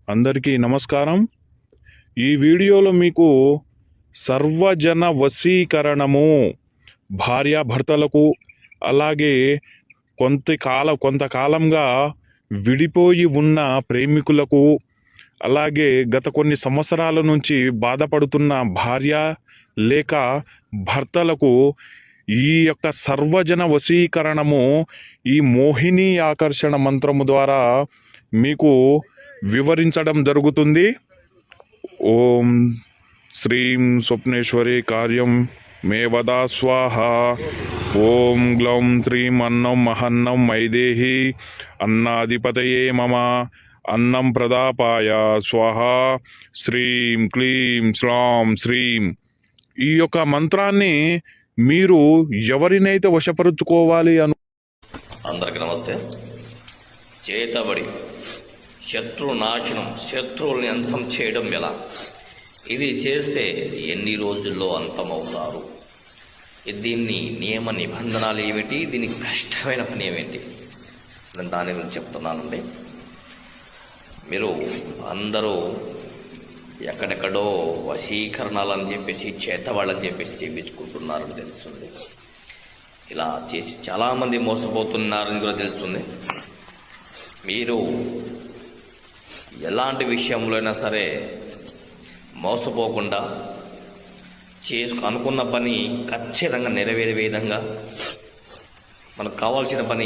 అందరికీ నమస్కారం. ఈ వీడియోలో మీకు సర్వజన వశీకరణము భార్యాభర్తలకు, అలాగే కొంతకాలంగా విడిపోయి ఉన్న ప్రేమికులకు, అలాగే గత కొన్ని సంవత్సరాల నుంచి బాధపడుతున్న భార్య లేక భర్తలకు ఈ యొక్క సర్వజన వశీకరణము ఈ మోహిని ఆకర్షణ మంత్రము ద్వారా మీకు వివరించడం జరుగుతుంది. ఓం శ్రీం స్వప్నేశ్వరి కార్యం మే వదా స్వాహ. ఓం గ్లౌం శ్రీం అన్నం మహన్నం మైదేహి అన్నాధిపతయే మమ అన్నం ప్రదాపాయ స్వాహ. శ్రీం క్లీం శ్రాం శ్రీం. ఈ యొక్క మంత్రాన్ని మీరు ఎవరినైతే వశపరుచుకోవాలి అందరికీ నమస్తే. చేతబడి శత్రు నాశనం, శత్రువుల్ని అంతం చేయడం ఎలా, ఇది చేస్తే ఎన్ని రోజుల్లో అంతమవుతారు, దీన్ని నియమ నిబంధనలు ఏమిటి, దీనికి కష్టమైన పని ఏమిటి, నేను దాని గురించి చెప్తున్నానండి. మీరు అందరూ ఎక్కడెక్కడో వశీకరణాలని చెప్పేసి చేతవాళ్ళని చెప్పేసి చేయించుకుంటున్నారని తెలుస్తుంది. ఇలా చేసి చాలామంది మోసపోతున్నారని కూడా తెలుస్తుంది. మీరు ఎలాంటి విషయంలో అయినా సరే మోసపోకుండా అనుకున్న పని ఖచ్చితంగా నెరవేరే విధంగా మనకు కావాల్సిన పని